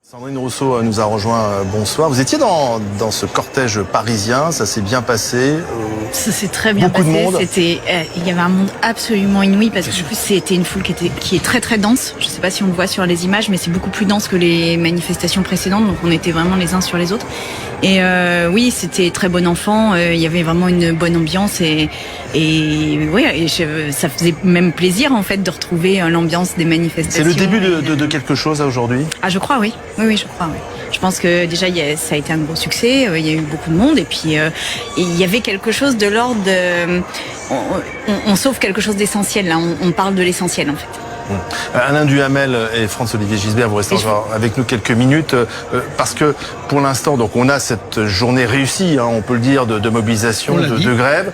Sandrine Rousseau nous a rejoint. Bonsoir. Vous étiez dans ce cortège parisien, ça s'est bien passé. Ça s'est très bien passé. C'était, il y avait un monde absolument inouï parce qu'en plus c'était une foule qui est très très dense. Je ne sais pas si on le voit sur les images, mais c'est beaucoup plus dense que les manifestations précédentes. Donc on était vraiment les uns sur les autres. Et oui, c'était très bon enfant. Il y avait vraiment une bonne ambiance et ça faisait même plaisir en fait de retrouver l'ambiance des manifestations. C'est le début de quelque chose aujourd'hui. Ah, je crois, oui. Oui, je crois, oui. Je pense que déjà, ça a été un gros succès. Il y a eu beaucoup de monde. Et puis, il y avait quelque chose de l'ordre de... On sauve quelque chose d'essentiel, là. On parle de l'essentiel, en fait. Alain Duhamel et François-Olivier Gisbert, vous restez encore avec nous quelques minutes parce que pour l'instant, donc on a cette journée réussie, on peut le dire, de mobilisation, de grève.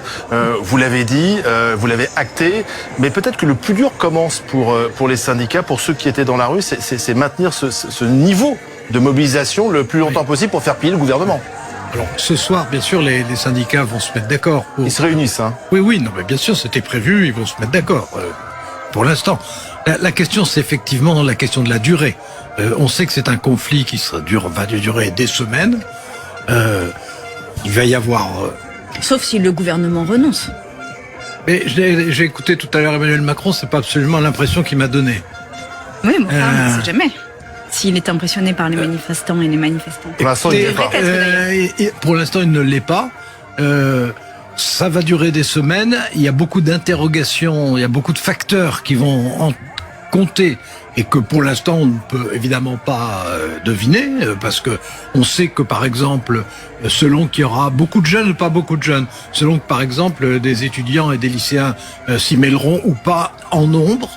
Vous l'avez dit, vous l'avez acté, mais peut-être que le plus dur commence pour les syndicats, pour ceux qui étaient dans la rue, c'est maintenir ce niveau de mobilisation le plus longtemps possible pour faire plier le gouvernement. Alors, ce soir, bien sûr, les syndicats vont se mettre d'accord. Ils se réunissent, Oui, non, mais bien sûr, c'était prévu, ils vont se mettre d'accord. Pour l'instant. La question, c'est effectivement la question de la durée. On sait que c'est un conflit qui va durer des semaines. Il va y avoir... Sauf si le gouvernement renonce. Mais j'ai écouté tout à l'heure Emmanuel Macron, c'est pas absolument l'impression qu'il m'a donnée. Oui, mais enfin, on ne sait jamais. S'il est impressionné par les manifestants et les manifestants. Pour l'instant, il ne l'est pas. Ça va durer des semaines. Il y a beaucoup d'interrogations, il y a beaucoup de facteurs qui vont en compter et que pour l'instant on ne peut évidemment pas deviner parce que on sait que par exemple, selon qu'il y aura beaucoup de jeunes ou pas beaucoup de jeunes, selon que par exemple des étudiants et des lycéens s'y mêleront ou pas en nombre.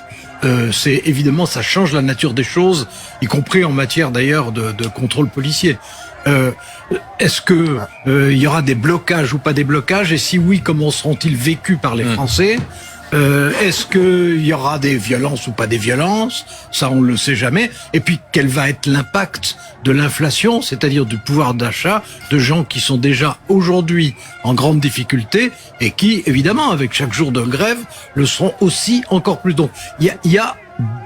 C'est évidemment, ça change la nature des choses, y compris en matière d'ailleurs de contrôle policier. Est-ce que il y aura des blocages ou pas des blocages? Et si oui, comment seront-ils vécus par les Français? Est-ce qu'il y aura des violences ou pas des violences? Ça, on le sait jamais. Et puis, quel va être l'impact de l'inflation, c'est-à-dire du pouvoir d'achat de gens qui sont déjà aujourd'hui en grande difficulté et qui, évidemment, avec chaque jour de grève, le seront aussi encore plus. Donc, il y a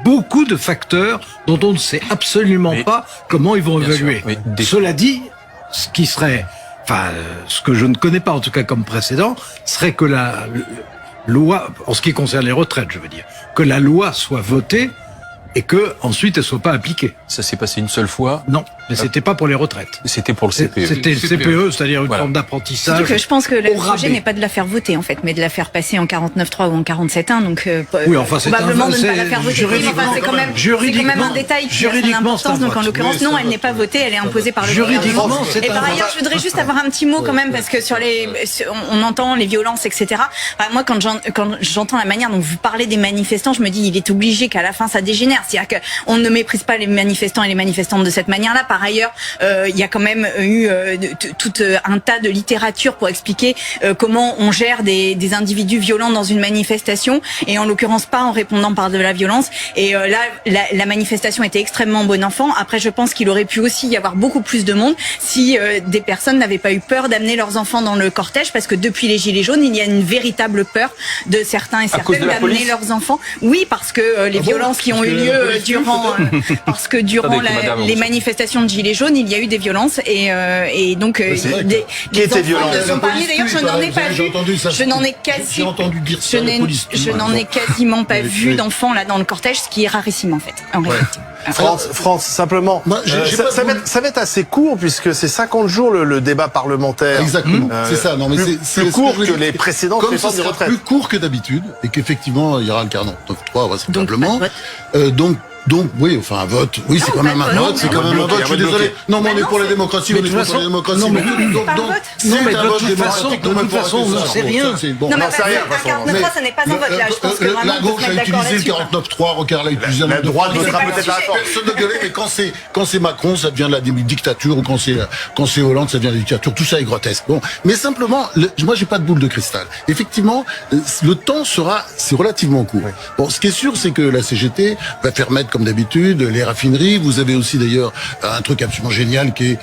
beaucoup de facteurs dont on ne sait absolument pas comment ils vont évoluer. Cela dit, ce qui serait, ce que je ne connais pas en tout cas comme précédent, serait que la loi, en ce qui concerne les retraites, je veux dire, que la loi soit votée et que ensuite elle soit pas appliquée. Ça s'est passé une seule fois? Non, mais c'était pas pour les retraites. C'était pour le CPE. C'était le CPE, c'est-à-dire une forme d'apprentissage. Surtout que je pense que le projet n'est pas de la faire voter en fait, mais de la faire passer en 49.3 ou en 47.1. Donc oui, enfin, probablement de ne pas la faire voter. C'est quand même un détail qui a son importance. Donc en l'occurrence, non, elle n'est pas votée, elle est imposée par le gouvernement. Et par ailleurs, je voudrais juste avoir un petit mot quand même parce que on entend les violences, etc. Moi, quand j'entends la manière dont vous parlez des manifestants, je me dis il est obligé qu'à la fin ça dégénère. C'est-à-dire qu'on ne méprise pas les manifestants et les manifestantes de cette manière-là. Par ailleurs, il y a quand même eu tout un tas de littérature pour expliquer comment on gère des individus violents dans une manifestation, et en l'occurrence pas en répondant par de la violence. Et là, la manifestation était extrêmement bon enfant. Après, je pense qu'il aurait pu aussi y avoir beaucoup plus de monde si des personnes n'avaient pas eu peur d'amener leurs enfants dans le cortège, parce que depuis les Gilets jaunes, il y a une véritable peur de certains et certaines d'amener leurs enfants. Oui, parce que les violences qui ont eu lieu durant les manifestations de Gilets jaunes, il y a eu des violences et donc qui étaient violentes. D'ailleurs, je n'en ai pas vu. Je n'en ai quasiment pas vu d'enfants là dans le cortège, ce qui est rarissime en fait. En réalité. France, simplement, ça va être assez court puisque c'est 50 jours le débat parlementaire. Exactement, c'est ça. Non, mais c'est plus court que les précédentes réformes des retraites. Plus court que d'habitude et qu'effectivement il y aura le 49.3 vraisemblablement. Donc oui, enfin un vote. Oui, c'est quand même un vote. C'est quand même un vote. Je suis désolé. Non, mais on est pour la démocratie. On est pour la démocratie. Non, mais de toute façon, on n'en sait rien. Non, mais un 49.3, ça n'est pas un vote là. Je pense que vraiment la gauche a utilisé le 49.3, Rocard l'a utilisé. La droite votera peut-être la réforme. Personne ne gueulait, mais quand c'est Macron, ça devient de la dictature, ou quand c'est Hollande, ça devient de la dictature. Tout ça est grotesque. Bon, mais simplement, moi, j'ai pas de boule de cristal. Effectivement, le temps c'est relativement court. Bon, ce qui est sûr, c'est que la CGT va faire mettre comme d'habitude, les raffineries. Vous avez aussi d'ailleurs un truc absolument génial qui est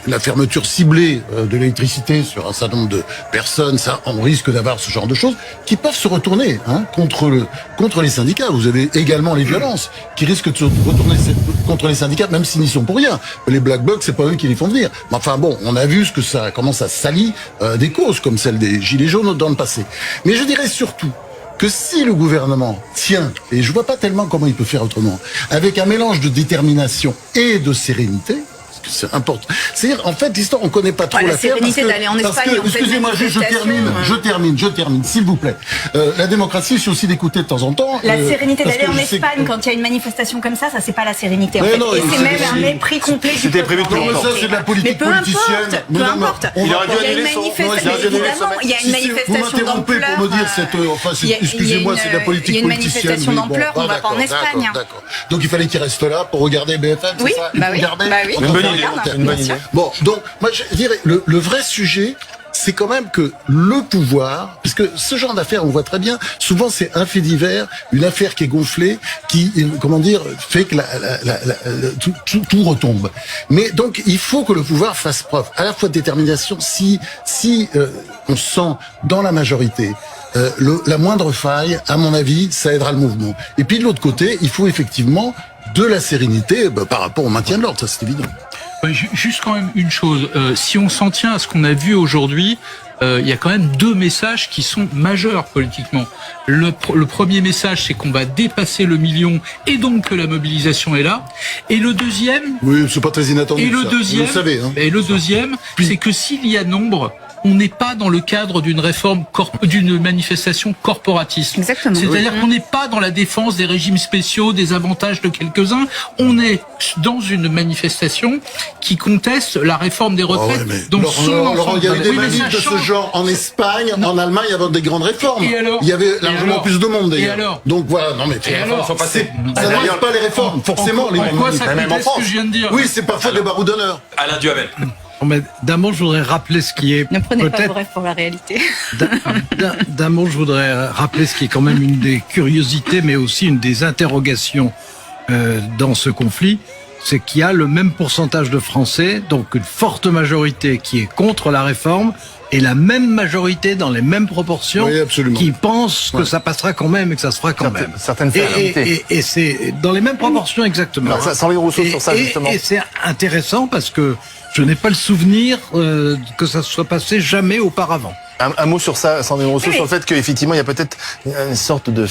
la fermeture ciblée de l'électricité sur un certain nombre de personnes. Ça, on risque d'avoir ce genre de choses qui peuvent se retourner contre les syndicats. Vous avez également les violences qui risquent de se retourner contre les syndicats, même s'ils n'y sont pour rien. Les Black Blocs, c'est pas eux qui les font venir. Mais enfin bon, on a vu ce que ça commence à salir des causes comme celle des Gilets jaunes dans le passé. Mais je dirais surtout que si le gouvernement tient, et je vois pas tellement comment il peut faire autrement, avec un mélange de détermination et de sérénité, c'est important. C'est-à-dire, en fait, l'histoire, on connaît pas trop l'affaire. La sérénité d'aller en Espagne. Excusez-moi, je termine, s'il vous plaît. La démocratie, c'est aussi d'écouter de temps en temps. La sérénité d'aller en Espagne quand il y a une manifestation comme ça c'est pas la sérénité. En fait. Non, et c'est même un mépris complet. C'était prévu de longtemps. Ça, c'est de la politique politicienne. Peu importe. Il aurait dû annuler son. Il y a une manifestation d'ampleur. Pour me dire excusez-moi, c'est de la politique politicienne. Il y a une manifestation d'ampleur, on va pas en Espagne. D'accord. Donc il fallait qu'il reste là pour regarder BFM, c'est ça? Bah oui. Une bonne idée. Bon, donc, moi, je dirais, le vrai sujet, c'est quand même que le pouvoir, parce que ce genre d'affaires, on voit très bien, souvent c'est un fait divers, une affaire qui est gonflée, qui, fait que tout retombe. Mais donc, il faut que le pouvoir fasse preuve à la fois de détermination, si on sent dans la majorité la moindre faille, à mon avis, ça aidera le mouvement. Et puis de l'autre côté, il faut effectivement de la sérénité par rapport au maintien de l'ordre, ça c'est évident. Juste quand même une chose, si on s'en tient à ce qu'on a vu aujourd'hui, il y a quand même deux messages qui sont majeurs politiquement. Le premier message, c'est qu'on va dépasser le million et donc que la mobilisation est là. Et le deuxième... Oui, c'est pas très inattendu. Et le deuxième, vous le savez, hein. Et le deuxième, c'est que s'il y a nombre, on n'est pas dans le cadre d'une d'une manifestation corporatiste. Exactement. C'est-à-dire qu'on n'est pas dans la défense des régimes spéciaux, des avantages de quelques-uns. On est dans une manifestation qui conteste la réforme des retraites. Donc, il y a eu des manifs de ce genre en Espagne, en Allemagne, avant des grandes réformes. Il y avait largement plus de monde d'ailleurs. Et alors donc voilà, non mais ça n'arrive pas les réformes, forcément. Même en France. Oui, c'est parfois des baroudonneurs. Alain Duhamel. D'un mot, je voudrais rappeler ce qui est. Ne prenez pas vos rêves pour la réalité. D'un mot, je voudrais rappeler ce qui est quand même une des curiosités, mais aussi une des interrogations dans ce conflit. C'est qu'il y a le même pourcentage de Français, donc une forte majorité qui est contre la réforme, et la même majorité dans les mêmes proportions qui pensent que ça passera quand même et que ça se fera quand même. Certaines fermités. Et c'est dans les mêmes proportions exactement. Alors, Sandrine Rousseau sur ça justement. Et c'est intéressant parce que je n'ai pas le souvenir que ça se soit passé jamais auparavant. Un mot sur ça, Sandrine Rousseau, sur le fait qu'effectivement, il y a peut-être une sorte de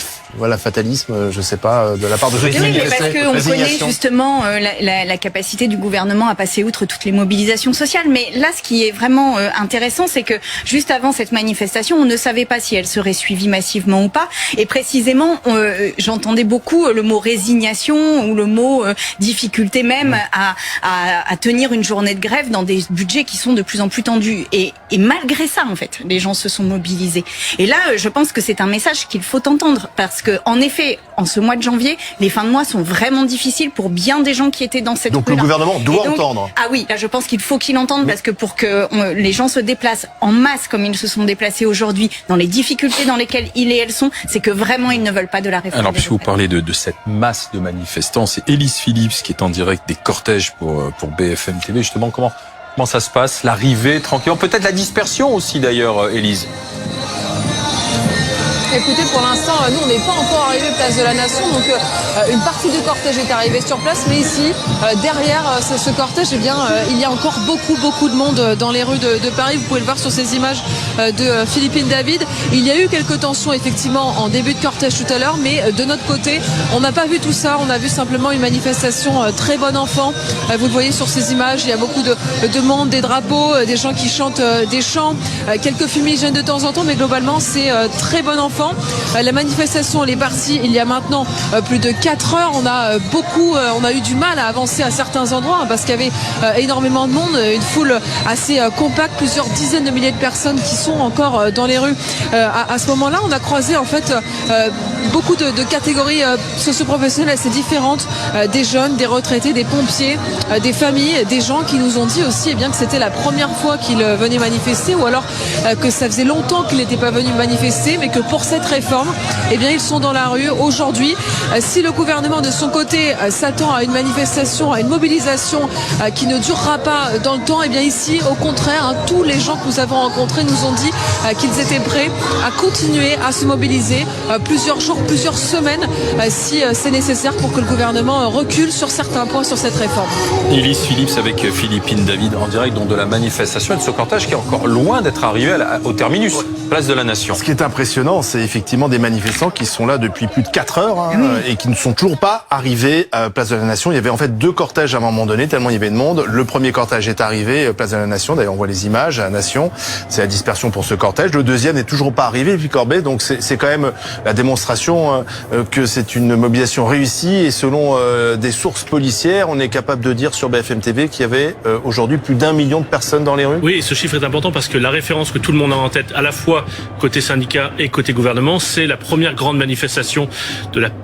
fatalisme, je sais pas, de la part de ceux qui mais parce qu'on connaît justement la capacité du gouvernement à passer outre toutes les mobilisations sociales. Mais là, ce qui est vraiment intéressant, c'est que juste avant cette manifestation, on ne savait pas si elle serait suivie massivement ou pas. Et précisément, j'entendais beaucoup le mot résignation ou le mot difficulté même à tenir une journée de grève dans des budgets qui sont de plus en plus tendus. Et malgré ça, en fait, les gens se sont mobilisés. Et là, je pense que c'est un message qu'il faut entendre parce que, en effet, en ce mois de janvier, les fins de mois sont vraiment difficiles pour bien des gens qui étaient dans cette Donc le gouvernement doit entendre. Ah oui, là je pense qu'il faut qu'il entende parce que pour que les gens se déplacent en masse comme ils se sont déplacés aujourd'hui, dans les difficultés dans lesquelles ils et elles sont, c'est que vraiment ils ne veulent pas de la réforme. Alors puisque vous parlez de cette masse de manifestants, c'est Élise Phillips qui est en direct des cortèges pour BFM TV. Justement, comment ça se passe, l'arrivée tranquillement, peut-être la dispersion aussi d'ailleurs, Élise. Écoutez, pour l'instant, nous, on n'est pas encore arrivé place de la Nation, donc une partie du cortège est arrivée sur place, mais ici, derrière ce cortège, eh bien, il y a encore beaucoup de monde dans les rues de Paris. Vous pouvez le voir sur ces images de Philippine David. Il y a eu quelques tensions, effectivement, en début de cortège tout à l'heure, mais de notre côté, on n'a pas vu tout ça. On a vu simplement une manifestation très bon enfant. Vous le voyez sur ces images, il y a beaucoup de monde, des drapeaux, des gens qui chantent des chants, quelques fumigènes de temps en temps, mais globalement, c'est très bon enfant. La manifestation, elle est partie il y a maintenant plus de 4 heures. On a eu du mal à avancer à certains endroits parce qu'il y avait énormément de monde, une foule assez compacte, plusieurs dizaines de milliers de personnes qui sont encore dans les rues. À ce moment-là, on a croisé en fait beaucoup de catégories socio-professionnelles assez différentes, des jeunes, des retraités, des pompiers, des familles, des gens qui nous ont dit aussi que c'était la première fois qu'ils venaient manifester ou alors que ça faisait longtemps qu'ils n'étaient pas venus manifester, mais que pour cette cette réforme, eh bien ils sont dans la rue aujourd'hui. Si le gouvernement de son côté s'attend à une manifestation, à une mobilisation qui ne durera pas dans le temps, eh bien ici au contraire, tous les gens que nous avons rencontrés nous ont dit qu'ils étaient prêts à continuer à se mobiliser plusieurs jours, plusieurs semaines si c'est nécessaire pour que le gouvernement recule sur certains points sur cette réforme. Élise Phillips avec Philippine David en direct donc de la manifestation et de ce cortège qui est encore loin d'être arrivé au terminus, place de la Nation. Ce qui est impressionnant, c'est effectivement des manifestants qui sont là depuis plus de 4 heures et qui ne sont toujours pas arrivés à place de la Nation. Il y avait en fait 2 cortèges à un moment donné, tellement il y avait de monde. Le premier cortège est arrivé, place de la Nation. D'ailleurs, on voit les images à la Nation. C'est la dispersion pour ce cortège. Le deuxième n'est toujours pas arrivé, puis Corbet. Donc c'est quand même la démonstration que c'est une mobilisation réussie. Et selon des sources policières, on est capable de dire sur BFM TV qu'il y avait aujourd'hui plus d'1 million de personnes dans les rues. Oui, et ce chiffre est important parce que la référence que tout le monde a en tête, à la fois côté syndicat et côté gouvernement, c'est la première grande manifestation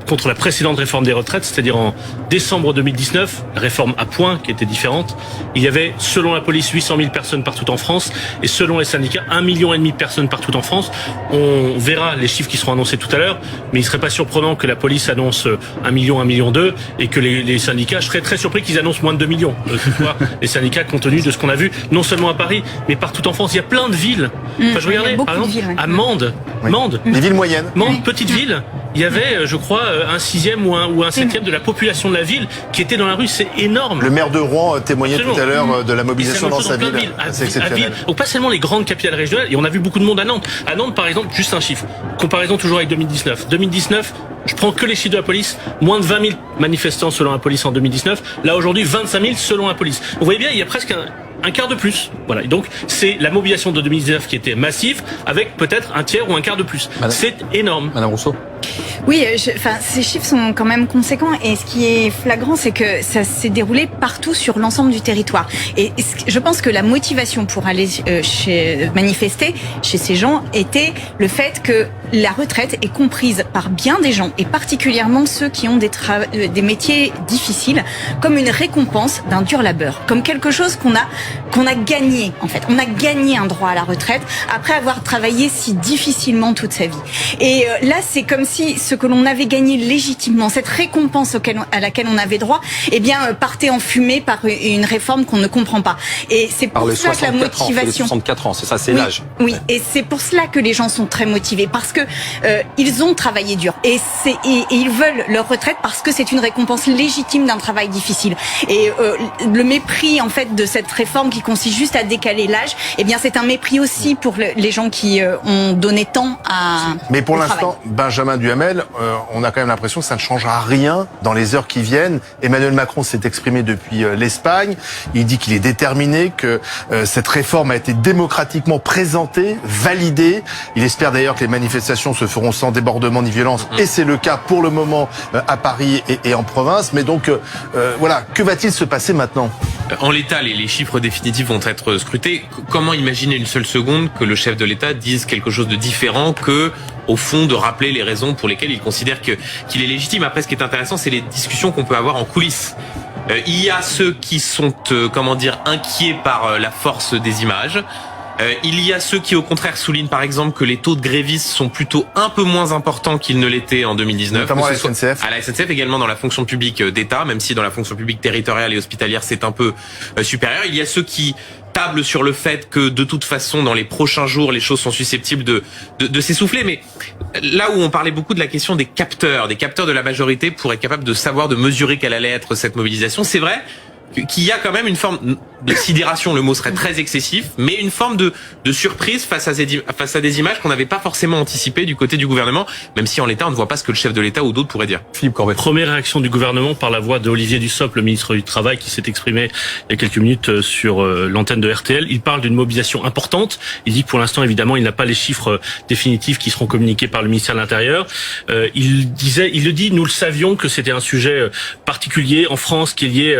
contre la précédente réforme des retraites, c'est-à-dire en décembre 2019, la réforme à points qui était différente. Il y avait, selon la police, 800 000 personnes partout en France et selon les syndicats, 1,5 million de personnes partout en France. On verra les chiffres qui seront annoncés tout à l'heure, mais il serait pas surprenant que la police annonce 1 million, 1,2 million et que les syndicats, je serais très surpris qu'ils annoncent moins de 2 millions. Les syndicats, compte tenu de ce qu'on a vu, non seulement à Paris, mais partout en France. Il y a plein de villes. Enfin, je regardais, par exemple, à Mende. Oui. Mende. Les villes moyennes. Mende, petite ville. Il y avait, je crois, un 6e ou un 7e de la population de la ville qui était dans la rue. C'est énorme. Le maire de Rouen témoignait tout à l'heure de la mobilisation dans sa ville. C'est exceptionnel. Donc pas seulement les grandes capitales régionales, et on a vu beaucoup de monde à Nantes. À Nantes, par exemple, juste un chiffre. Comparaison toujours avec 2019. 2019, je prends que les chiffres de la police. Moins de 20 000 manifestants selon la police en 2019. Là, aujourd'hui, 25 000 selon la police. Vous voyez bien, il y a presque un quart de plus. Voilà. Et donc, c'est la mobilisation de 2019 qui était massive, avec peut-être un tiers ou un quart de plus. C'est énorme. Madame Rousseau. Oui, ces chiffres sont quand même conséquents et ce qui est flagrant, c'est que ça s'est déroulé partout sur l'ensemble du territoire. Et je pense que la motivation pour aller manifester chez ces gens était le fait que la retraite est comprise par bien des gens et particulièrement ceux qui ont des métiers difficiles comme une récompense d'un dur labeur, comme quelque chose qu'on a gagné en fait. On a gagné un droit à la retraite après avoir travaillé si difficilement toute sa vie. Et là, c'est comme si ce que l'on avait gagné légitimement, cette récompense à laquelle on avait droit, eh bien, partait en fumée par une réforme qu'on ne comprend pas. Et c'est pour cela que la motivation. 64 ans, c'est ça, c'est l'âge. Oui, et c'est pour cela que les gens sont très motivés, parce que ils ont travaillé dur et ils veulent leur retraite parce que c'est une récompense légitime d'un travail difficile. Et le mépris en fait de cette réforme qui consiste juste à décaler l'âge, eh bien, c'est un mépris aussi pour les gens qui ont donné tant à. Mais pour l'instant, Benjamin Duhamel, on a quand même l'impression que ça ne changera rien dans les heures qui viennent. Emmanuel Macron s'est exprimé depuis l'Espagne. Il dit qu'il est déterminé, que cette réforme a été démocratiquement présentée, validée. Il espère d'ailleurs que les manifestations se feront sans débordement ni violence. Et c'est le cas pour le moment à Paris et en province. Mais donc, voilà, que va-t-il se passer maintenant ? En l'état, les chiffres définitifs vont être scrutés. Comment imaginer une seule seconde que le chef de l'État dise quelque chose de différent que, au fond, de rappeler les raisons pour lesquelles il considère qu'il est légitime. Après, ce qui est intéressant, c'est les discussions qu'on peut avoir en coulisses. Il y a ceux qui sont, inquiets par la force des images. Il y a ceux qui, au contraire, soulignent, par exemple, que les taux de grévistes sont plutôt un peu moins importants qu'ils ne l'étaient en 2019. Notamment à la SNCF. À la SNCF, également dans la fonction publique d'État, même si dans la fonction publique territoriale et hospitalière, c'est un peu supérieur. Il y a ceux qui tablent sur le fait que, de toute façon, dans les prochains jours, les choses sont susceptibles de s'essouffler. Mais là où on parlait beaucoup de la question des capteurs de la majorité pour être capable de savoir, de mesurer quelle allait être cette mobilisation, c'est vrai qu'il y a quand même une forme de sidération, le mot serait très excessif, mais une forme de surprise face à des images qu'on n'avait pas forcément anticipées du côté du gouvernement, même si en l'état on ne voit pas ce que le chef de l'État ou d'autres pourraient dire. Philippe Corbet. Première réaction du gouvernement par la voix d'Olivier Dussopt, le ministre du Travail, qui s'est exprimé il y a quelques minutes sur l'antenne de RTL. Il parle d'une mobilisation importante. Il dit que pour l'instant, évidemment, il n'a pas les chiffres définitifs qui seront communiqués par le ministère de l'Intérieur. Il le dit, nous le savions que c'était un sujet particulier en France, qu'il y ait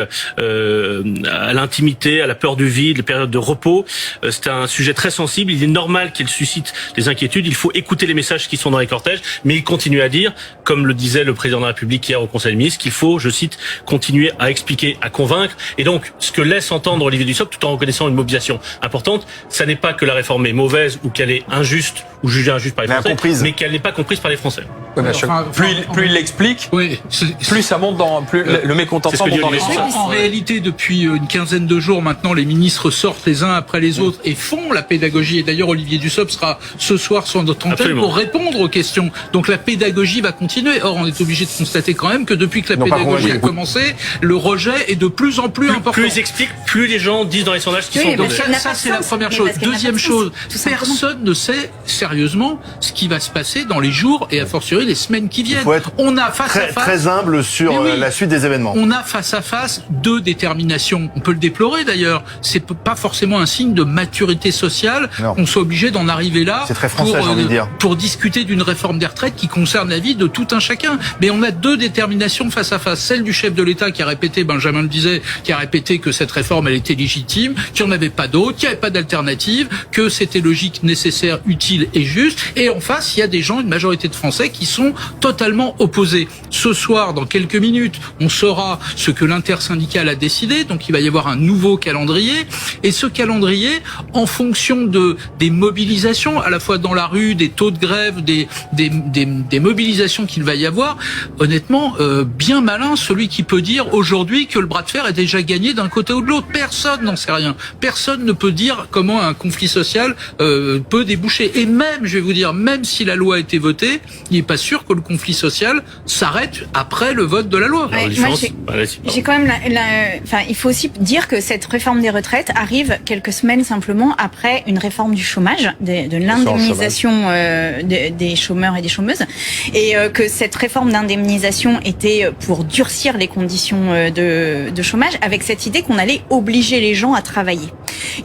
à l'intimité, à la peur du vide, les périodes de repos. C'est un sujet très sensible. Il est normal qu'il suscite des inquiétudes. Il faut écouter les messages qui sont dans les cortèges, mais il continue à dire, comme le disait le président de la République hier au Conseil des ministres, qu'il faut, je cite, continuer à expliquer, à convaincre. Et donc, ce que laisse entendre Olivier Dussopt, tout en reconnaissant une mobilisation importante, ça n'est pas que la réforme est mauvaise ou qu'elle est injuste ou jugée injuste par les Français, mais qu'elle n'est pas comprise par les Français. Oui, plus il l'explique, plus ça monte plus le mécontentement monte dans les sens. En réalité, depuis une quinzaine de jours maintenant, les ministres sortent les uns après les autres et font la pédagogie. Et d'ailleurs, Olivier Dussopt sera ce soir sur notre antenne pour répondre aux questions. Donc la pédagogie va continuer. Or, on est obligé de constater quand même que depuis que la pédagogie a commencé, le rejet est de plus en plus important. Plus ils expliquent, plus les gens disent dans les sondages qu'ils sont. Donc ça c'est la première chose. Deuxième chose, personne ne sait sérieusement ce qui va se passer dans les jours et a fortiori les semaines qui viennent. On a face à face très humble sur la suite des événements. On a face à face deux déterminations. On peut le déplorer d'ailleurs. C'est pas forcément un signe de maturité sociale. On soit obligé d'en arriver là. C'est très français, j'ai envie de dire. Pour discuter d'une réforme des retraites qui concerne la vie de tout un chacun. Mais on a deux déterminations face à face. Celle du chef de l'État qui a répété, Benjamin le disait, qui a répété que cette réforme elle était légitime, qu'il n'y en avait pas d'autre, qu'il n'y avait pas d'alternative, que c'était logique, nécessaire, utile et juste. Et en face, il y a des gens, une majorité de Français qui sont totalement opposés. Ce soir, dans quelques minutes, on saura ce que l'intersyndicale a décidé. Donc il va y avoir un nouveau calendrier. Et ce calendrier, en fonction des mobilisations, à la fois dans la rue, des taux de grève, des mobilisations qu'il va y avoir, honnêtement, bien malin celui qui peut dire aujourd'hui que le bras de fer est déjà gagné d'un côté ou de l'autre. Personne n'en sait rien. Personne ne peut dire comment un conflit social peut déboucher. Et même, je vais vous dire, même si la loi a été votée, il n'est pas sûr que le conflit social s'arrête après le vote de la loi. J'ai quand même il faut aussi dire que cette réforme des retraites arrive quelques semaines simplement après une réforme du chômage, de l'indemnisation des chômeurs et des chômeuses, et que cette réforme d'indemnisation était pour durcir les conditions de chômage, avec cette idée qu'on allait obliger les gens à travailler.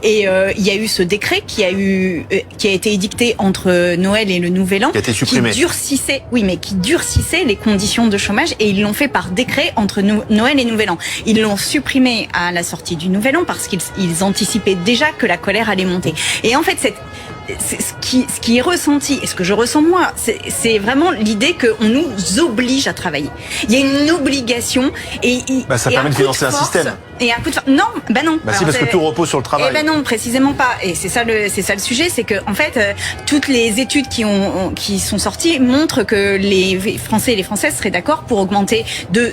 Et il y a eu ce décret qui a été édicté entre Noël et le Nouvel An, qui a été supprimé, qui durcissait les conditions de chômage, et ils l'ont fait par décret entre Noël et Nouvel An. Ils l'ont supprimé à la sortie du Nouvel An parce qu'ils anticipaient déjà que la colère allait monter. Et en fait, ce qui est ressenti, et ce que je ressens moi, c'est vraiment l'idée qu'on nous oblige à travailler. Il y a une obligation et ça permet de financer un système. Et un coup de force. Non. Si, parce que tout repose sur le travail. Non, précisément pas. Et c'est ça le sujet, c'est que en fait, toutes les études qui sont sorties montrent que les Français et les Françaises seraient d'accord pour augmenter de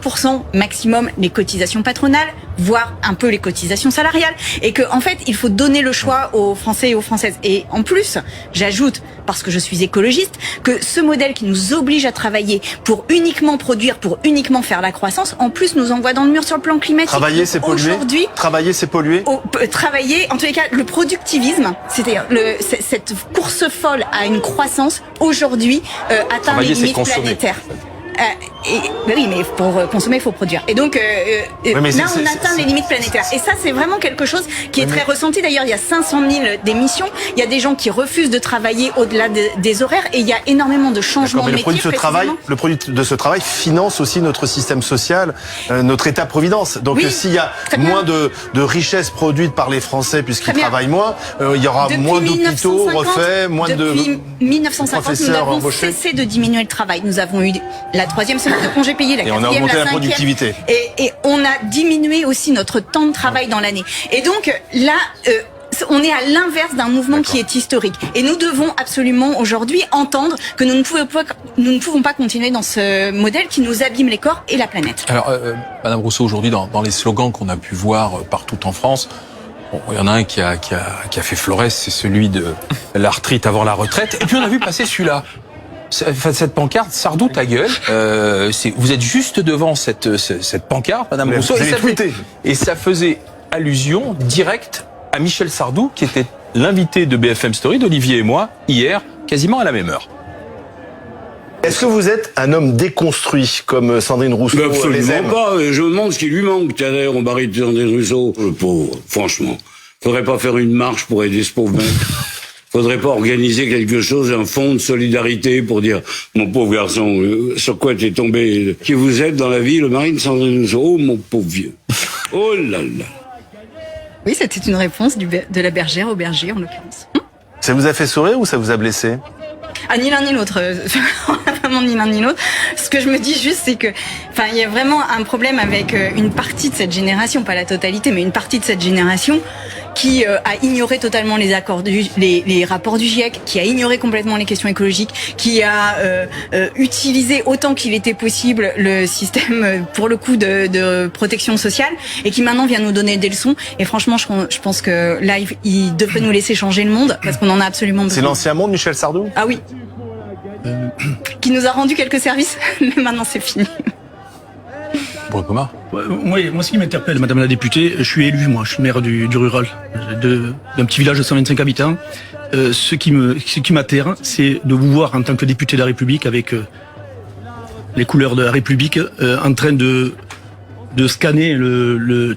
1% maximum les cotisations patronales, voire un peu les cotisations salariales, et que en fait il faut donner le choix aux Français et aux Françaises. Et en plus, j'ajoute, parce que je suis écologiste, que ce modèle qui nous oblige à travailler pour uniquement produire, pour uniquement faire la croissance, en plus nous envoie dans le mur sur le plan climatique. Travailler, c'est polluer. Aujourd'hui, travailler, c'est polluer. Travailler, en tous les cas, le productivisme, c'est-à-dire cette course folle à une croissance aujourd'hui atteint les limites planétaires. Oui, mais pour consommer, il faut produire. Et donc, là, on atteint les limites planétaires. Et ça, c'est vraiment quelque chose qui est très ressenti. D'ailleurs, il y a 500 000 démissions. Il y a des gens qui refusent de travailler au-delà des horaires. Et il y a énormément de changements de métier. Le produit de ce travail finance aussi notre système social, notre État-providence. Donc, s'il y a moins de richesses produites par les Français, puisqu'ils travaillent moins, il y aura moins d'hôpitaux refaits, moins de Depuis 1950, nous avons cessé de diminuer le travail. Nous avons eu la 3e semaine de congé payé, la 4e, et on a augmenté la productivité. Et on a diminué aussi notre temps de travail dans l'année. Et donc là, on est à l'inverse d'un mouvement qui est historique. Et nous devons absolument aujourd'hui entendre que nous ne pouvons pas continuer dans ce modèle qui nous abîme les corps et la planète. Alors, Madame Rousseau, aujourd'hui, dans les slogans qu'on a pu voir partout en France, il y en a un qui a fait florès, c'est celui de la retraite avant la retraite. Et puis on a vu passer celui-là. Cette pancarte, Sardou ta gueule, vous êtes juste devant cette pancarte, Madame Rousseau, et ça faisait allusion directe à Michel Sardou, qui était l'invité de BFM Story, d'Olivier et moi, hier, quasiment à la même heure. Est-ce que vous êtes un homme déconstruit, comme Sandrine Rousseau les aime? Absolument pas, je me demande ce qui lui manque. Tiens, d'ailleurs, on barre de Sandrine Rousseau, le pauvre, franchement. Faudrait pas faire une marche pour aider ce pauvre mec. Faudrait pas organiser quelque chose, un fonds de solidarité pour dire, mon pauvre garçon, sur quoi t'es tombé? Qui vous êtes dans la vie, le mari de Sandrine Rousseau? Oh, mon pauvre vieux. Oh là là. Oui, c'était une réponse de la bergère au berger, en l'occurrence. Ça vous a fait sourire ou ça vous a blessé? Ah, ni l'un ni l'autre. Vraiment ni l'un ni l'autre. Ce que je me dis juste, c'est que, enfin, il y a vraiment un problème avec une partie de cette génération, pas la totalité, mais une partie de cette génération qui a ignoré totalement les accords les rapports du GIEC, qui a ignoré complètement les questions écologiques, qui a utilisé autant qu'il était possible le système pour le coup de protection sociale, et qui maintenant vient nous donner des leçons. Et franchement, je pense que là, il devrait nous laisser changer le monde, parce qu'on en a absolument besoin. C'est l'ancien monde, Michel Sardou? Ah oui. Qui nous a rendu quelques services, mais maintenant c'est fini. Moi, ce qui m'interpelle, Madame la députée, je suis élu, moi, je suis maire du rural, d'un petit village de 125 habitants. Ce qui m'atterre, c'est de vous voir en tant que député de la République avec les couleurs de la République en train de scanner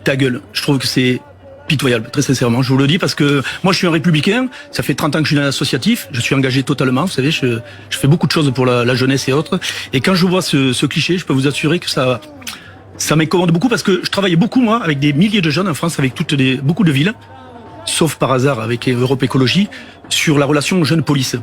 ta gueule. Je trouve que c'est pitoyable, très sincèrement. Je vous le dis parce que moi, je suis un républicain. Ça fait 30 ans que je suis dans l'associatif. Je suis engagé totalement. Vous savez, je fais beaucoup de choses pour la jeunesse et autres. Et quand je vois ce cliché, je peux vous assurer que ça m'incommode beaucoup parce que je travaille beaucoup, moi, avec des milliers de jeunes en France, avec beaucoup de villes, sauf par hasard avec Europe Écologie, sur la relation jeune-police.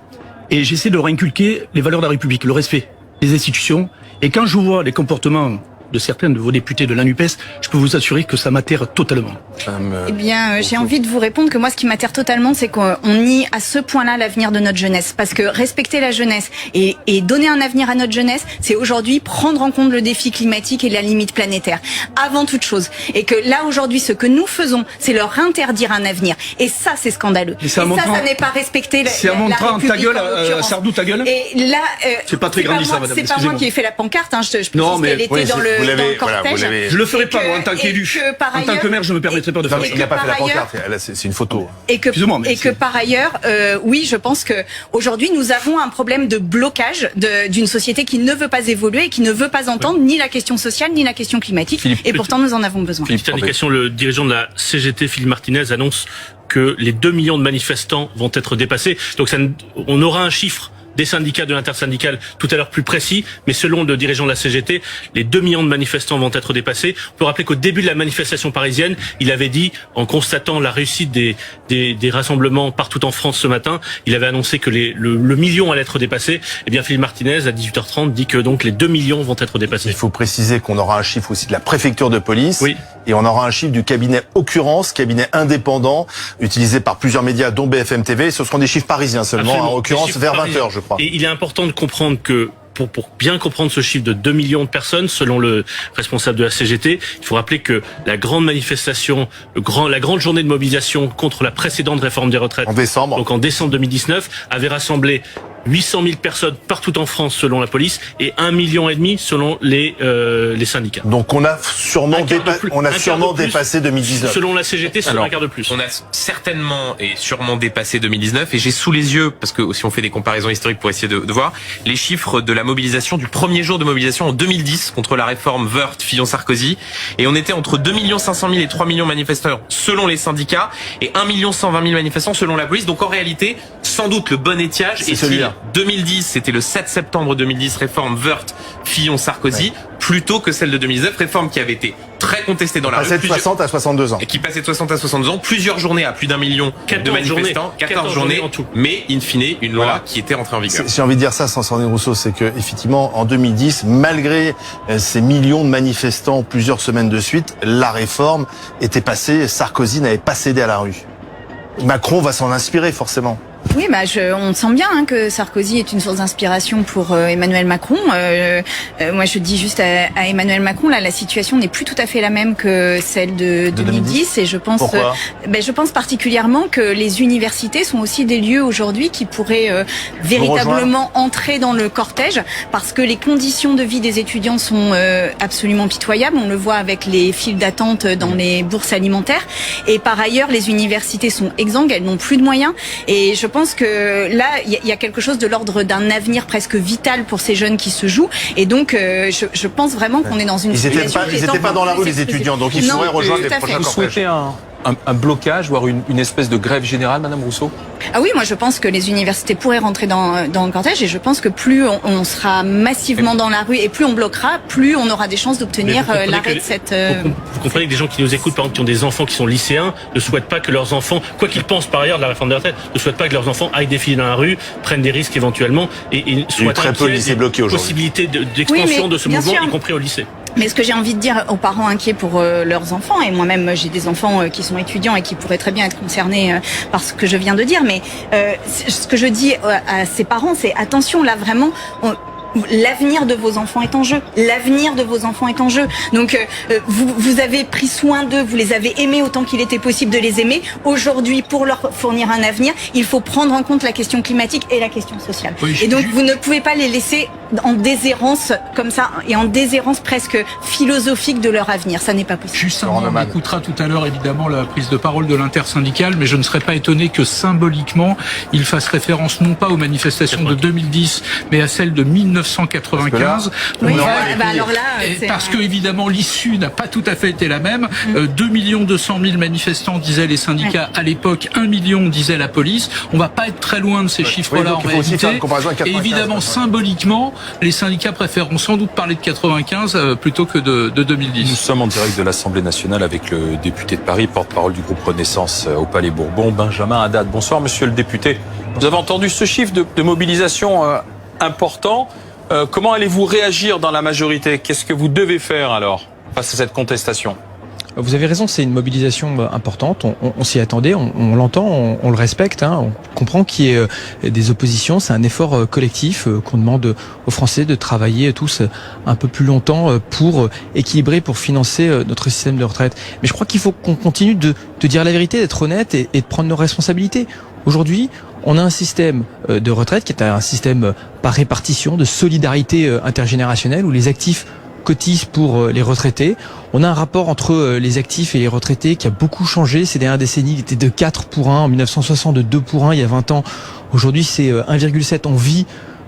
Et j'essaie de leur inculquer les valeurs de la République, le respect, les institutions. Et quand je vois les comportements de certains de vos députés de la NUPES, je peux vous assurer que ça m'atterre totalement. Eh bien, j'ai envie de vous répondre que moi, ce qui m'atterre totalement, c'est qu'on nie à ce point-là l'avenir de notre jeunesse. Parce que respecter la jeunesse et donner un avenir à notre jeunesse, c'est aujourd'hui prendre en compte le défi climatique et la limite planétaire, avant toute chose. Et que là, aujourd'hui, ce que nous faisons, c'est leur interdire un avenir. Et ça, c'est scandaleux. Et ça n'est pas respecter C'est en montrant ta gueule, Sardou, ta gueule. Et là, c'est pas très grandissant, madame. C'est pas moi qui ai fait la pancarte, hein. Je précise qu'elle était dans le cortège. Je le ferai pas, moi, en tant qu'élu. En tant que maire, je me permettrai pas de faire ça. Il n'a pas fait la pancarte, c'est une photo. Et que par ailleurs, oui, je pense que aujourd'hui, nous avons un problème de blocage d'une société qui ne veut pas évoluer et qui ne veut pas entendre ni la question sociale ni la question climatique. Et pourtant, nous en avons besoin. Petite indication, le dirigeant de la CGT, Philippe Martinez, annonce que les 2 millions de manifestants vont être dépassés. Donc on aura un chiffre des syndicats de l'intersyndicale tout à l'heure plus précis, mais selon le dirigeant de la CGT, les 2 millions de manifestants vont être dépassés. On peut rappeler qu'au début de la manifestation parisienne, il avait dit, en constatant la réussite des rassemblements partout en France ce matin, il avait annoncé que le million allait être dépassé. Eh bien, Philippe Martinez, à 18h30, dit que donc les 2 millions vont être dépassés. Il faut préciser qu'on aura un chiffre aussi de la préfecture de police. Oui. Et on aura un chiffre du cabinet Occurrence, cabinet indépendant, utilisé par plusieurs médias, dont BFM TV. Ce seront des chiffres parisiens seulement, en Occurrence, vers 20h, je crois. Et il est important de comprendre que pour bien comprendre ce chiffre de 2 millions de personnes, selon le responsable de la CGT, il faut rappeler que la grande manifestation, la grande journée de mobilisation contre la précédente réforme des retraites, en décembre 2019, avait rassemblé 800 000 personnes partout en France selon la police et 1,5 million selon les syndicats. Donc on a sûrement dépassé 2019. Selon la CGT, c'est un quart de plus. On a certainement et sûrement dépassé 2019 et j'ai sous les yeux, parce que si on fait des comparaisons historiques pour essayer de voir, les chiffres de la mobilisation, du premier jour de mobilisation en 2010 contre la réforme Woerth, Fillon-Sarkozy, et on était entre 2 500 000 et 3 millions de manifestants selon les syndicats et 1 120 000 manifestants selon la police. Donc en réalité, sans doute le bon étiage est celui-là. 2010, c'était le 7 septembre 2010, réforme Woerth, Fillon-Sarkozy, plutôt que celle de 2019, réforme qui avait été très contestée dans la rue. Passait de 60 à 62 ans. Et qui passait de 60 à 62 ans, plusieurs journées à plus d'1 million de manifestants, 14 journées en tout. Mais, in fine, une loi qui était entrée en vigueur. J'ai envie de dire ça, Sandrine Rousseau, c'est que, effectivement, en 2010, malgré ces millions de manifestants plusieurs semaines de suite, la réforme était passée, Sarkozy n'avait pas cédé à la rue. Macron va s'en inspirer, forcément. Oui, on sent bien que Sarkozy est une source d'inspiration pour Emmanuel Macron. Moi, je dis juste à Emmanuel Macron, là, la situation n'est plus tout à fait la même que celle de 2010. Et je pense, pourquoi je pense particulièrement que les universités sont aussi des lieux aujourd'hui qui pourraient véritablement entrer dans le cortège, parce que les conditions de vie des étudiants sont absolument pitoyables. On le voit avec les files d'attente dans les bourses alimentaires. Et par ailleurs, les universités sont exsangues, elles n'ont plus de moyens. Et je pense que là, il y a quelque chose de l'ordre d'un avenir presque vital pour ces jeunes qui se jouent. Et donc, je pense vraiment qu'on est dans une situation... Ils n'étaient pas dans la rue, les étudiants, donc ils pourraient rejoindre les prochains cortèges. un blocage, voire une espèce de grève générale, Madame Rousseau? Ah oui, moi je pense que les universités pourraient rentrer dans le cortège et je pense que plus on sera massivement dans la rue et plus on bloquera, plus on aura des chances d'obtenir l'arrêt de cette... Vous comprenez que des gens qui nous écoutent, par exemple, qui ont des enfants qui sont lycéens, ne souhaitent pas que leurs enfants, quoi qu'ils pensent par ailleurs de la réforme des retraites, ne souhaitent pas que leurs enfants aillent défiler dans la rue, prennent des risques éventuellement et soient très peu de lycées bloqués aujourd'hui. Possibilité d'expansion de ce mouvement, y compris au lycée. Mais ce que j'ai envie de dire aux parents inquiets pour leurs enfants, et moi-même j'ai des enfants qui sont étudiants et qui pourraient très bien être concernés par ce que je viens de dire, mais ce que je dis à ces parents, c'est attention, là vraiment... L'avenir de vos enfants est en jeu. L'avenir de vos enfants est en jeu. Donc, vous avez pris soin d'eux, vous les avez aimés autant qu'il était possible de les aimer. Aujourd'hui, pour leur fournir un avenir, il faut prendre en compte la question climatique et la question sociale. Oui, et donc, vous ne pouvez pas les laisser en déshérence comme ça, et en déshérence presque philosophique de leur avenir. Ça n'est pas possible. Juste on écoutera tout à l'heure évidemment la prise de parole de l'intersyndicale, mais je ne serais pas étonné que symboliquement, il fasse référence non pas aux manifestations de 2010, mais à celles de 1995. Parce que évidemment l'issue n'a pas tout à fait été la même. 2 200 000 manifestants disaient les syndicats à l'époque, 1 million disait la police. On va pas être très loin de ces chiffres-là en réalité. Et évidemment symboliquement, les syndicats préféreront sans doute parler de 95 plutôt que de 2010. Nous sommes en direct de l'Assemblée nationale avec le député de Paris, porte-parole du groupe Renaissance au Palais Bourbon, Benjamin Haddad. Bonsoir monsieur le député. Vous avez entendu ce chiffre de mobilisation important. Comment allez-vous réagir dans la majorité? Qu'est-ce que vous devez faire alors face à cette contestation? Vous avez raison, c'est une mobilisation importante, on s'y attendait, on l'entend, on le respecte, hein, on comprend qu'il y ait des oppositions, c'est un effort collectif qu'on demande aux Français de travailler tous un peu plus longtemps pour équilibrer, pour financer notre système de retraite. Mais je crois qu'il faut qu'on continue de dire la vérité, d'être honnête et de prendre nos responsabilités. Aujourd'hui, on a un système de retraite qui est un système par répartition, de solidarité intergénérationnelle où les actifs cotisent pour les retraités. On a un rapport entre les actifs et les retraités qui a beaucoup changé ces dernières décennies. Il était de 4 pour 1 en 1960, de 2 pour 1 il y a 20 ans. Aujourd'hui, c'est 1,7. On vit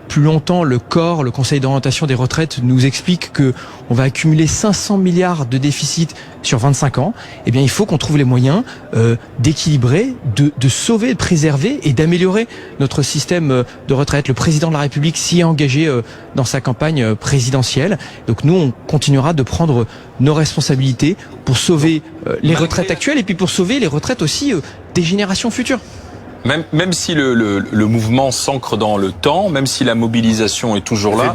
plus longtemps. Le COR, le Conseil d'orientation des retraites, nous explique que on va accumuler 500 milliards de déficit sur 25 ans. Eh bien, il faut qu'on trouve les moyens d'équilibrer, de sauver, de préserver et d'améliorer notre système de retraite. Le président de la République s'y est engagé dans sa campagne présidentielle. Donc nous, on continuera de prendre nos responsabilités pour sauver les retraites actuelles et puis pour sauver les retraites aussi des générations futures. Même si le mouvement s'ancre dans le temps, même si la mobilisation est toujours là,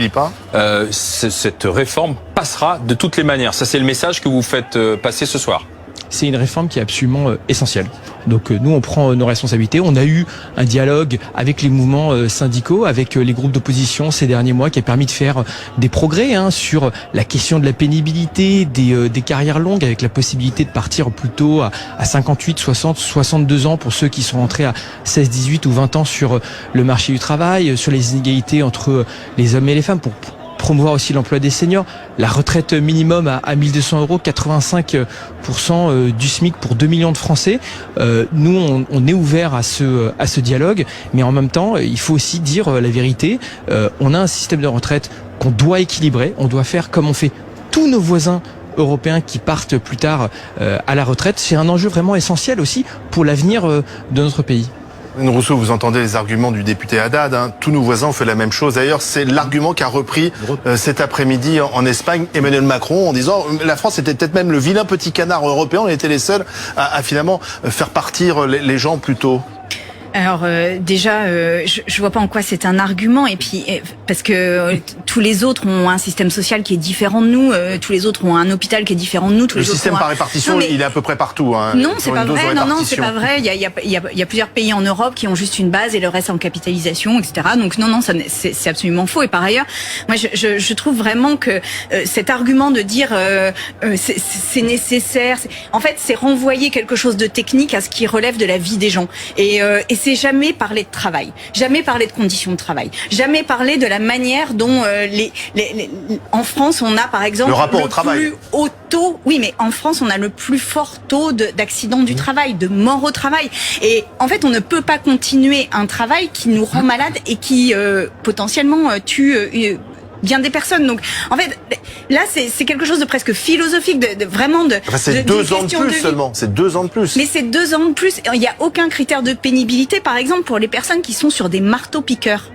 cette réforme passera de toutes les manières. Ça, c'est le message que vous faites passer ce soir. C'est une réforme qui est absolument essentielle. Donc nous, on prend nos responsabilités. On a eu un dialogue avec les mouvements syndicaux, avec les groupes d'opposition ces derniers mois qui a permis de faire des progrès sur la question de la pénibilité, des carrières longues, avec la possibilité de partir plutôt à 58, 60, 62 ans pour ceux qui sont rentrés à 16, 18 ou 20 ans sur le marché du travail, sur les inégalités entre les hommes et les femmes, pour promouvoir aussi l'emploi des seniors, la retraite minimum à 1 200 €, 85% du SMIC pour 2 millions de Français. Nous, on est ouvert à ce dialogue, mais en même temps, il faut aussi dire la vérité. On a un système de retraite qu'on doit équilibrer, on doit faire comme on fait tous nos voisins européens qui partent plus tard à la retraite. C'est un enjeu vraiment essentiel aussi pour l'avenir de notre pays. Rousseau, vous entendez les arguments du député Haddad. Tous nos voisins ont fait la même chose. D'ailleurs, c'est l'argument qu'a repris cet après-midi en Espagne Emmanuel Macron en disant la France était peut-être même le vilain petit canard européen. On était les seuls à finalement faire partir les gens plus tôt. Alors déjà, je vois pas en quoi c'est un argument, et puis parce que tous les autres ont un système social qui est différent de nous, tous les autres ont un hôpital qui est différent de nous. Le système par répartition, il est à peu près partout. Non, c'est pas vrai. Non, c'est pas vrai. Il y a plusieurs pays en Europe qui ont juste une base et le reste en capitalisation, etc. Donc non, c'est absolument faux. Et par ailleurs, moi, je trouve vraiment que cet argument de dire c'est nécessaire, en fait, c'est renvoyer quelque chose de technique à ce qui relève de la vie des gens. Et c'est jamais parler de travail, jamais parler de conditions de travail, jamais parler de la manière dont en France on a par exemple le rapport au travail. Plus haut taux, oui, mais en France on a le plus fort taux d'accidents du travail, de mort au travail. Et en fait on ne peut pas continuer un travail qui nous rend malade et qui potentiellement tue bien des personnes. Donc, en fait, là, c'est quelque chose de presque philosophique, vraiment de. Enfin, c'est 2 ans de plus seulement. C'est 2 ans de plus. Mais c'est 2 ans de plus. Il n'y a aucun critère de pénibilité, par exemple, pour les personnes qui sont sur des marteaux-piqueurs.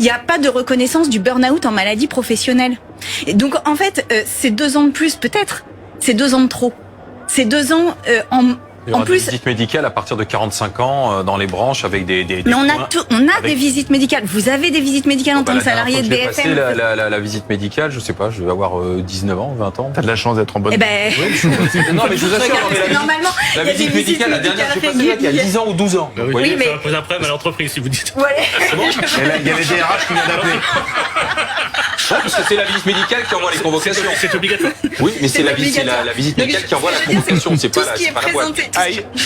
Il n'y a pas de reconnaissance du burn-out en maladie professionnelle. Et donc, en fait, c'est 2 ans de plus, peut-être. C'est 2 ans de trop. C'est 2 ans Il y aura en plus, des visites médicales à partir de 45 ans dans les branches avec des mais on a des visites médicales. Vous avez des visites médicales en tant que salarié de BFM. La visite médicale, je sais pas, je vais avoir 19 ans, 20 ans. T'as de la chance d'être en bonne. Eh ben, non, mais je vous assure, normalement, la visite médicale, la dernière, je sais pas, il y a 10 ans ou 12 ans. Oui, mais ça pose un problème à l'entreprise si vous dites. Ouais. Il y a les DRH qui viennent d'appeler. Parce que c'est la visite médicale qui envoie les convocations. C'est obligatoire. Oui, mais c'est la visite médicale qui envoie la convocation. C'est pas la boîte.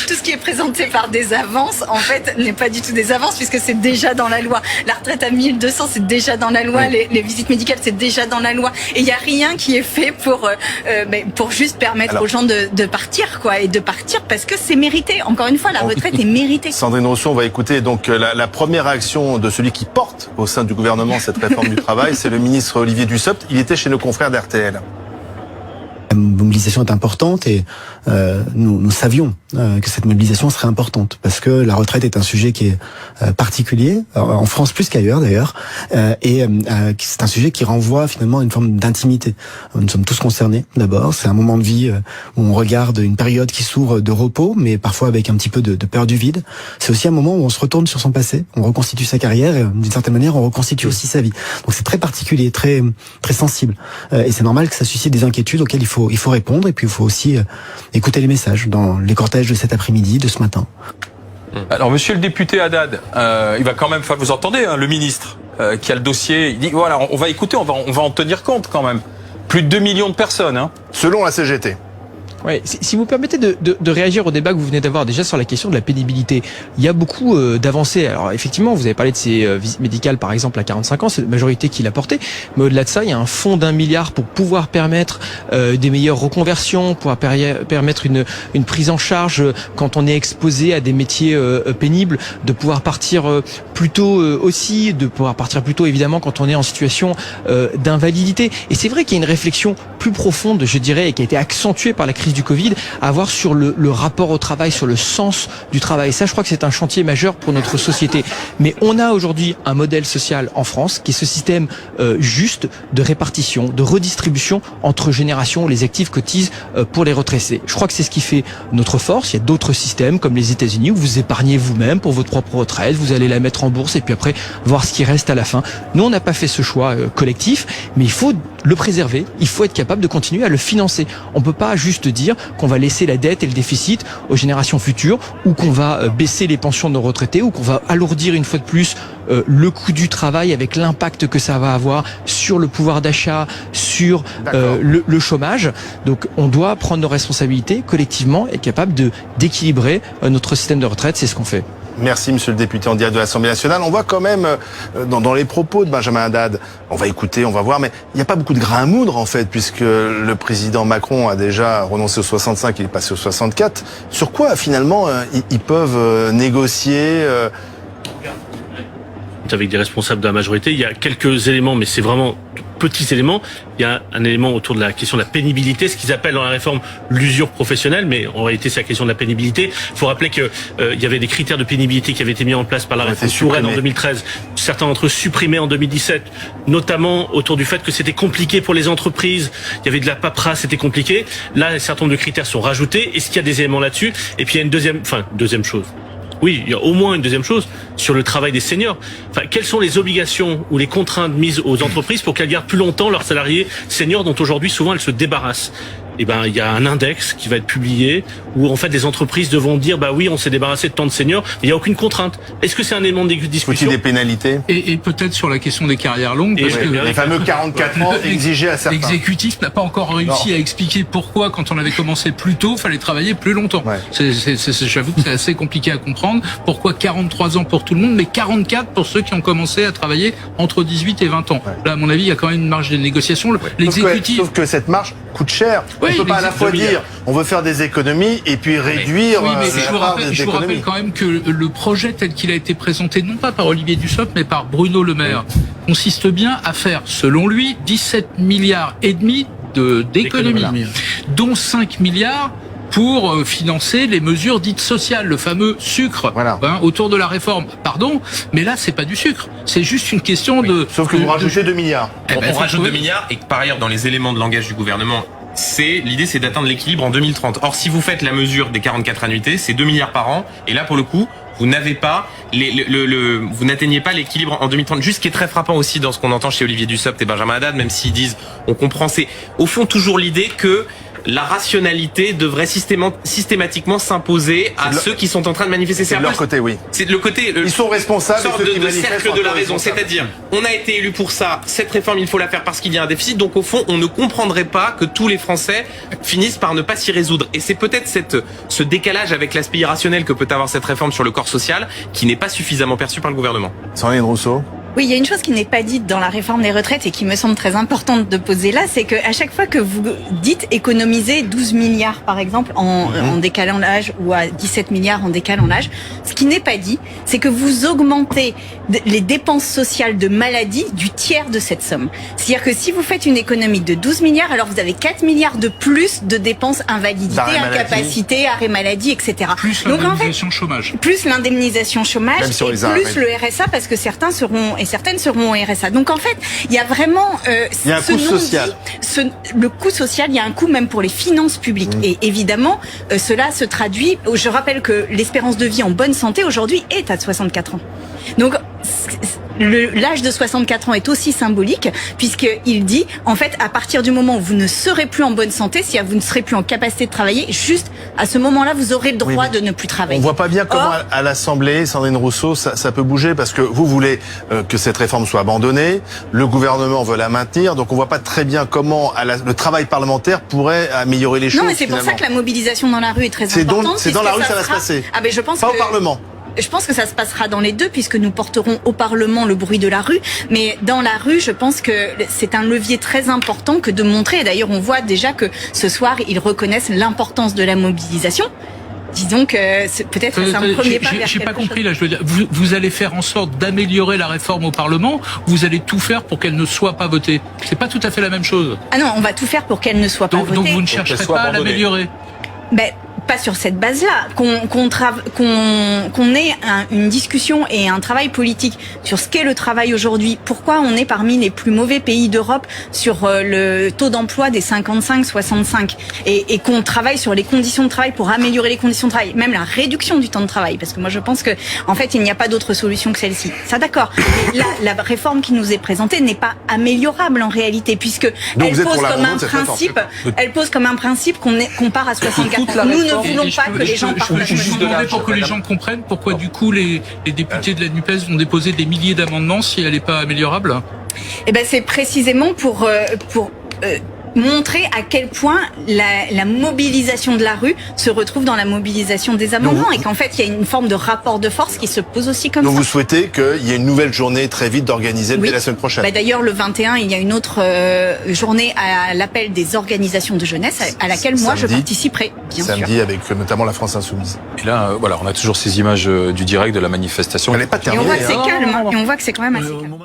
Tout ce qui est présenté par des avances, en fait, n'est pas du tout des avances puisque c'est déjà dans la loi. La retraite à 1200, c'est déjà dans la loi. Les visites médicales, c'est déjà dans la loi. Et il n'y a rien qui est fait pour juste permettre aux gens de partir, quoi, et de partir parce que c'est mérité. Encore une fois, la retraite est méritée. Sandrine Rousseau, on va écouter donc la première réaction de celui qui porte au sein du gouvernement cette réforme du travail, c'est le ministre Olivier Dussopt. Il était chez nos confrères d'RTL. La mobilisation est importante et nous savions que cette mobilisation serait importante parce que la retraite est un sujet qui est particulier, en France plus qu'ailleurs d'ailleurs, et c'est un sujet qui renvoie finalement à une forme d'intimité. Nous sommes tous concernés d'abord, c'est un moment de vie où on regarde une période qui s'ouvre de repos, mais parfois avec un petit peu de peur du vide. C'est aussi un moment où on se retourne sur son passé, on reconstitue sa carrière et d'une certaine manière on reconstitue aussi sa vie. Donc c'est très particulier, très sensible, et c'est normal que ça suscite des inquiétudes auxquelles il faut répondre et puis il faut aussi écouter les messages dans les cortèges de cet après-midi, de ce matin. Alors, monsieur le député Haddad, il va quand même, vous entendez, hein, le ministre qui a le dossier, il dit, voilà, on va écouter, on va en tenir compte quand même. Plus de 2 millions de personnes, hein. Selon la CGT. Ouais, si vous permettez de réagir au débat que vous venez d'avoir déjà sur la question de la pénibilité, il y a beaucoup d'avancées. Alors effectivement, vous avez parlé de ces visites médicales par exemple à 45 ans, c'est la majorité qui l'a porté, mais au-delà de ça, il y a un fonds d'1 milliard pour pouvoir permettre des meilleures reconversions, pour permettre une prise en charge quand on est exposé à des métiers pénibles, de pouvoir partir plus tôt aussi, de pouvoir partir plus tôt évidemment quand on est en situation d'invalidité. Et c'est vrai qu'il y a une réflexion plus profonde, je dirais, et qui a été accentuée par la crise du Covid, à avoir sur le rapport au travail, sur le sens du travail. Et ça, je crois que c'est un chantier majeur pour notre société. Mais on a aujourd'hui un modèle social en France qui est ce système juste de répartition, de redistribution entre générations où les actifs cotisent pour les retraités. Je crois que c'est ce qui fait notre force. Il y a d'autres systèmes comme les États-Unis où vous épargnez vous-même pour votre propre retraite, vous allez la mettre en bourse et puis après voir ce qui reste à la fin. Nous, on n'a pas fait ce choix collectif, mais il faut le préserver, il faut être capable de continuer à le financer. On peut pas juste dire qu'on va laisser la dette et le déficit aux générations futures, ou qu'on va baisser les pensions de nos retraités, ou qu'on va alourdir une fois de plus le coût du travail avec l'impact que ça va avoir sur le pouvoir d'achat, sur le chômage. Donc on doit prendre nos responsabilités collectivement et être capable d'équilibrer notre système de retraite, c'est ce qu'on fait. Merci, monsieur le député en direct de l'Assemblée nationale. On voit quand même, dans les propos de Benjamin Haddad, on va écouter, on va voir, mais il n'y a pas beaucoup de grains à moudre, en fait, puisque le président Macron a déjà renoncé aux 65, il est passé aux 64. Sur quoi, finalement, ils peuvent négocier avec des responsables de la majorité, il y a quelques éléments, mais c'est vraiment petits éléments. Il y a un élément autour de la question de la pénibilité, ce qu'ils appellent dans la réforme l'usure professionnelle, mais en réalité c'est la question de la pénibilité. Il faut rappeler que il y avait des critères de pénibilité qui avaient été mis en place par la réforme Touraine en 2013, certains d'entre eux supprimés en 2017, notamment autour du fait que c'était compliqué pour les entreprises, il y avait de la paperasse, c'était compliqué. Là, un certain nombre de critères sont rajoutés. Est-ce qu'il y a des éléments là-dessus? Et puis il y a une deuxième chose. Oui, il y a au moins une deuxième chose sur le travail des seniors. Enfin, quelles sont les obligations ou les contraintes mises aux entreprises pour qu'elles gardent plus longtemps leurs salariés seniors dont aujourd'hui souvent elles se débarrassent? Eh ben, il y a un index qui va être publié où en fait les entreprises devront dire bah oui, on s'est débarrassé de tant de seniors, mais il n'y a aucune contrainte. Est-ce que c'est un élément de discussion? Faut-il des pénalités? Et peut-être sur la question des carrières longues, parce que les fameux 44 ans exigés à certains. L'exécutif n'a pas encore réussi à expliquer pourquoi, quand on avait commencé plus tôt, fallait travailler plus longtemps. Ouais. J'avoue que c'est assez compliqué à comprendre. Pourquoi 43 ans pour tout le monde, mais 44 pour ceux qui ont commencé à travailler entre 18 et 20 ans. Ouais. Là, à mon avis, il y a quand même une marge de négociation. L'exécutif. Sauf que cette marge coûte cher. On ne peut pas à la fois dire on veut faire des économies l'économie et puis réduire oui, mais la part des je vous rappelle quand même que le projet tel qu'il a été présenté, non pas par Olivier Dussopt, mais par Bruno Le Maire, consiste bien à faire, selon lui, 17 milliards et demi d'économies, dont 5 milliards pour financer les mesures dites sociales, le fameux sucre autour de la réforme. Pardon, mais là, c'est pas du sucre. C'est juste une question de... Sauf que vous rajoutez 2 milliards. On rajoute 2 milliards et que par ailleurs, dans les éléments de langage du gouvernement, l'idée c'est d'atteindre l'équilibre en 2030. Or, si vous faites la mesure des 44 annuités, c'est 2 milliards par an. Et là, pour le coup, vous n'avez pas vous n'atteignez pas l'équilibre en 2030. Juste ce qui est très frappant aussi dans ce qu'on entend chez Olivier Dussopt et Benjamin Haddad, même s'ils disent, on comprend, c'est au fond toujours l'idée que la rationalité devrait systématiquement s'imposer à ceux qui sont en train de manifester. C'est de leur côté, oui. C'est de le côté. Ils sont responsables. Sorte de cercle de la raison. C'est-à-dire, on a été élu pour ça. Cette réforme, il faut la faire parce qu'il y a un déficit. Donc, au fond, on ne comprendrait pas que tous les Français finissent par ne pas s'y résoudre. Et c'est peut-être ce décalage avec l'aspect irrationnel que peut avoir cette réforme sur le corps social qui n'est pas suffisamment perçu par le gouvernement. Sandrine Rousseau. Oui, il y a une chose qui n'est pas dite dans la réforme des retraites et qui me semble très importante de poser là, c'est qu'à chaque fois que vous dites économiser 12 milliards, par exemple, en décalant l'âge ou à 17 milliards en décalant l'âge, ce qui n'est pas dit, c'est que vous augmentez les dépenses sociales de maladie du tiers de cette somme. C'est-à-dire que si vous faites une économie de 12 milliards, alors vous avez 4 milliards de plus de dépenses invalidité, incapacité, arrêt maladie, etc. Plus l'indemnisation chômage. Plus l'indemnisation chômage et plus le RSA, parce que certains seront et certaines seront au RSA. Donc en fait, il y a vraiment il y a un coût social. Le coût social, il y a un coût même pour les finances publiques. Et évidemment, cela se traduit. Je rappelle que l'espérance de vie en bonne santé aujourd'hui est à 64 ans. Donc l'âge de 64 ans est aussi symbolique puisqu'il dit, en fait, à partir du moment où vous ne serez plus en bonne santé, c'est-à-dire vous ne serez plus en capacité de travailler, juste à ce moment-là, vous aurez le droit de ne plus travailler. On voit pas bien comment à l'Assemblée, Sandrine Rousseau, ça peut bouger parce que vous voulez que cette réforme soit abandonnée, le gouvernement veut la maintenir, donc on voit pas très bien comment le travail parlementaire pourrait améliorer les choses. Non, mais c'est pour ça que la mobilisation dans la rue est très importante. C'est dans la rue que ça va se passer. Ah ben je pense pas au Parlement. Je pense que ça se passera dans les deux puisque nous porterons au Parlement le bruit de la rue. Mais dans la rue, je pense que c'est un levier très important que de montrer. Et d'ailleurs, on voit déjà que ce soir, ils reconnaissent l'importance de la mobilisation. Disons que peut-être c'est un premier pas vers J'ai pas compris là. Je veux dire, vous allez faire en sorte d'améliorer la réforme au Parlement. Vous allez tout faire pour qu'elle ne soit pas votée. C'est pas tout à fait la même chose. Ah non, on va tout faire pour qu'elle ne soit pas votée. Donc vous ne chercherez pas à l'améliorer. Ben, pas sur cette base-là, qu'on ait une discussion et un travail politique sur ce qu'est le travail aujourd'hui. Pourquoi on est parmi les plus mauvais pays d'Europe sur le taux d'emploi des 55-65 et qu'on travaille sur les conditions de travail pour améliorer les conditions de travail, même la réduction du temps de travail, parce que moi je pense que en fait il n'y a pas d'autre solution que celle-ci. Ça d'accord. Mais la réforme qui nous est présentée n'est pas améliorable en réalité puisque elle pose comme un principe qu'on part à 64 ans. Nous ne voulons pas que les gens partent. Je vous demandais pour que les gens comprennent pourquoi du coup les députés de la NUPES vont déposer des milliers d'amendements si elle n'est pas améliorable. Eh ben c'est précisément pour montrer à quel point la mobilisation de la rue se retrouve dans la mobilisation des amendements et qu'en fait il y a une forme de rapport de force qui se pose aussi comme ça. Donc vous souhaitez qu'il y ait une nouvelle journée très vite d'organiser dès la semaine prochaine. Bah d'ailleurs le 21 il y a une autre journée à l'appel des organisations de jeunesse à laquelle moi je participerai bien sûr. Samedi avec notamment la France Insoumise. Et là voilà on a toujours ces images du direct de la manifestation. Elle n'est pas terminée. Et on voit que c'est calme et on voit que c'est quand même assez calme.